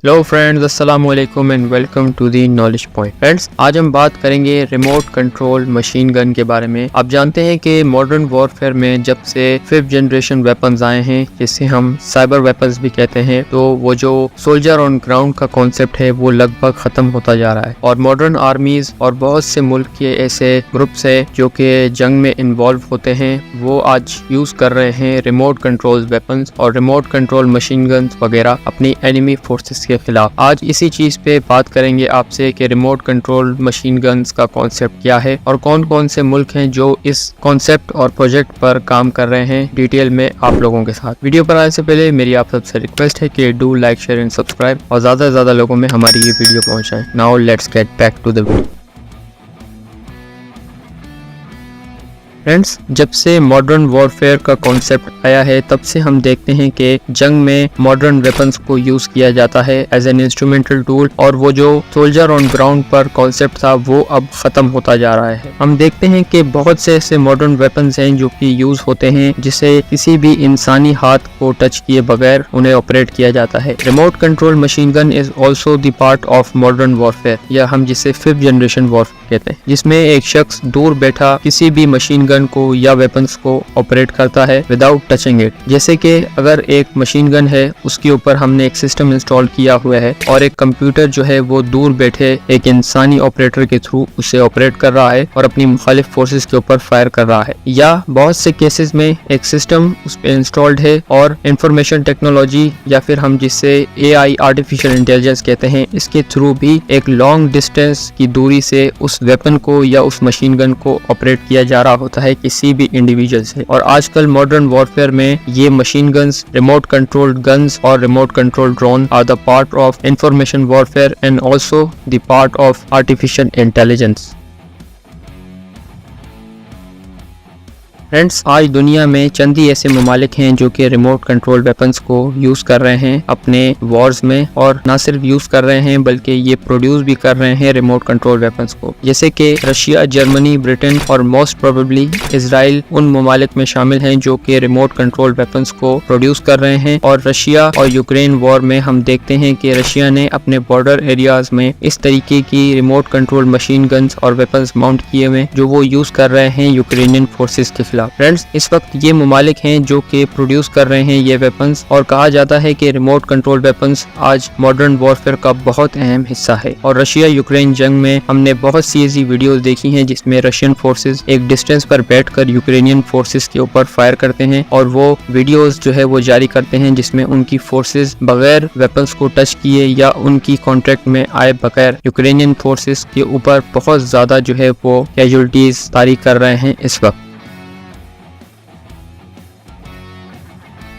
Hello friends, अस्सलाम वालेकुम and welcome to the knowledge point. Friends, आज हम बात करेंगे रिमोट कंट्रोल मशीन गन के बारे में। आप जानते हैं कि मॉडर्न वॉरफेयर में जब से 5th जनरेशन वेपन्स आए हैं, जिसे हम साइबर वेपन्स भी कहते हैं, तो वो जो सोल्जर ऑन ग्राउंड का कॉन्सेप्ट है वो लगभग खत्म होता जा रहा है और मॉडर्न आर्मीज और बहुत से मुल्क के ऐसे ग्रुप्स है जो कि जंग में इन्वॉल्व होते हैं, वो आज यूज कर रहे हैं रिमोट कंट्रोल वेपन्स और रिमोट कंट्रोल मशीन गन्स वगैरह अपनी एनिमी फोर्सेस के खिलाफ। आज इसी चीज पे बात करेंगे आपसे कि रिमोट कंट्रोल मशीन गन्स का कॉन्सेप्ट क्या है और कौन कौन से मुल्क हैं जो इस कॉन्सेप्ट और प्रोजेक्ट पर काम कर रहे हैं, डिटेल में आप लोगों के साथ। वीडियो पर आने से पहले मेरी आप सबसे रिक्वेस्ट है कि do like, share and subscribe और ज्यादा से ज्यादा लोगों में हमारी ये वीडियो पहुंचाएं। Now let's get back to the video. Friends, जब से मॉडर्न वॉरफेयर का कॉन्सेप्ट आया है तब से हम देखते हैं कि जंग में मॉडर्न वेपन्स को यूज किया जाता है एज एन इंस्ट्रूमेंटल टूल और वो जो सोल्जर ऑन ग्राउंड पर कॉन्सेप्ट था वो अब खत्म होता जा रहा है। हम देखते हैं कि बहुत से ऐसे मॉडर्न वेपन्स हैं जो कि यूज होते हैं जिसे किसी भी इंसानी हाथ को टच किए बगैर उन्हें ऑपरेट किया जाता है। Remote control machine gun is also the part of modern warfare, या हम जिसे 5th जनरेशन वॉरफेयर कहते हैं, जिसमें एक शख्स दूर बैठा किसी भी मशीन गन को या वेपन्स को ऑपरेट करता है विदाउट टचिंग इट। जैसे कि अगर एक मशीन गन है, उसके ऊपर हमने एक सिस्टम इंस्टॉल किया हुआ है और एक कंप्यूटर जो है वो दूर बैठे एक इंसानी ऑपरेटर के थ्रू उसे ऑपरेट कर रहा है और अपनी मुखालिफ फोर्सेस के ऊपर फायर कर रहा है। या बहुत से केसेस में एक सिस्टम उस पे इंस्टॉल्ड है और इंफॉर्मेशन टेक्नोलॉजी या फिर हम जिसे AI आर्टिफिशियल इंटेलिजेंस कहते हैं, इसके थ्रू भी एक लॉन्ग डिस्टेंस की दूरी से उस वेपन को या उस मशीन गन को ऑपरेट किया जा रहा होता है किसी भी इंडिविजुअल से। और आजकल मॉडर्न वॉरफेयर में ये machine guns, remote controlled guns और remote controlled drone are the part of information warfare and also the part of artificial intelligence. Friends, आज दुनिया में चंद ही ऐसे ममालिक हैं जो कि रिमोट कंट्रोल वेपन्स को यूज कर रहे हैं अपने वॉर्स में, और न सिर्फ यूज कर रहे हैं बल्कि ये प्रोड्यूस भी कर रहे हैं रिमोट कंट्रोल वेपन्स को। जैसे कि रशिया, जर्मनी, ब्रिटेन और मोस्ट प्रोबेबली इजराइल उन ममालिक में शामिल हैं जो कि रिमोट कंट्रोल वेपन्स को प्रोड्यूस कर रहे हैं। और रशिया और यूक्रेन वॉर में हम देखते हैं कि रशिया ने अपने बॉर्डर एरियाज में इस तरीके की रिमोट कंट्रोल मशीन गन्स और वेपन्स माउंट किए हुए जो वो यूज कर रहे हैं यूक्रेनियन फोर्सेस के खिलाफ। फ्रेंड्स, इस वक्त ये ममालिक हैं जो कि प्रोड्यूस कर रहे हैं ये वेपन्स, और कहा जाता है कि रिमोट कंट्रोल वेपन्स आज मॉडर्न वॉरफेयर का बहुत अहम हिस्सा है। और रशिया यूक्रेन जंग में हमने बहुत सी ऐसी वीडियोस देखी हैं जिसमें रशियन फोर्सेस एक डिस्टेंस पर बैठकर यूक्रेनियन फोर्सेस के ऊपर फायर करते हैं और वो वीडियोस जो है वो जारी करते हैं जिसमें उनकी फोर्सेस बगैर वेपन्स को टच किए या उनकी कॉन्ट्रैक्ट में आए बगैर यूक्रेनियन फोर्सेस के ऊपर बहुत ज्यादा जो है वो कैजुअल्टीज तारी कर रहे हैं इस वक्त।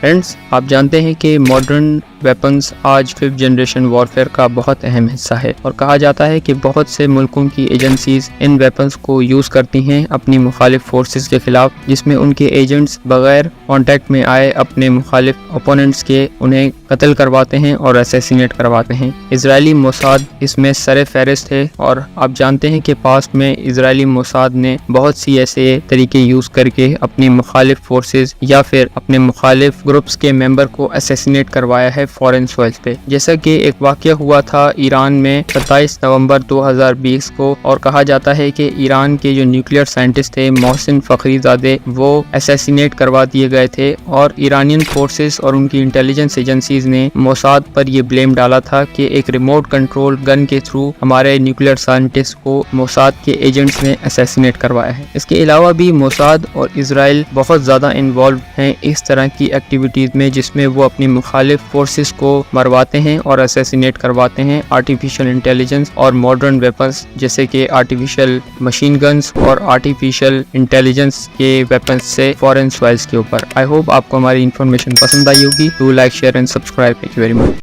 फ्रेंड्स, आप जानते हैं कि मॉडर्न वेपन्स आज 5th जनरेशन वॉरफेयर का बहुत अहम हिस्सा है और कहा जाता है कि बहुत से मुल्कों की एजेंसीज इन वेपन्स को यूज करती हैं अपनी मुखालिफ फोर्सेस के खिलाफ, जिसमें उनके एजेंट्स बगैर कांटेक्ट में आए अपने मुखालिफ ओपोनेंट्स के उन्हें कत्ल करवाते हैं और असैसिनेट करवाते हैं। इजरायली मोसाद इसमें सरे फहरिस्त है और आप जानते हैं कि पास्ट में इजरायली मोसाद ने बहुत सी ऐसे तरीके यूज करके अपनी मुखालिफ फोर्सेस या फिर अपने मुखालिफ ग्रुप्स के मेंबर को असैसिनेट करवाया है फॉरेन सॉइल पे। जैसा कि एक वाकया हुआ था ईरान में 27 नवंबर 2020 को, और कहा जाता है कि ईरान के जो न्यूक्लियर साइंटिस्ट थे मोहसिन फखरीजादे, वो असैसिनेट करवा दिए गए थे और ईरानियन फोर्सेस और उनकी इंटेलिजेंस एजेंसीज ने मोसाद पर ये ब्लेम डाला था कि एक रिमोट कंट्रोल गन के थ्रू हमारे न्यूक्लियर साइंटिस्ट को मोसाद के एजेंट्स ने असैसिनेट करवाया है। इसके अलावा भी मोसाद और इजराइल बहुत ज्यादा इन्वॉल्व हैं इस तरह की एक्टिविटीज में जिसमें वो अपनी मुखालिफ फोर्सेस को मरवाते हैं और असैसिनेट करवाते हैं आर्टिफिशियल इंटेलिजेंस और मॉडर्न वेपन्स जैसे कि आर्टिफिशियल मशीन गन्स और आर्टिफिशियल इंटेलिजेंस के वेपन्स से फॉरेन सॉइल्स के ऊपर। आई होप आपको हमारी इन्फॉर्मेशन पसंद आई होगी। Do like, share and subscribe. Thank you very much.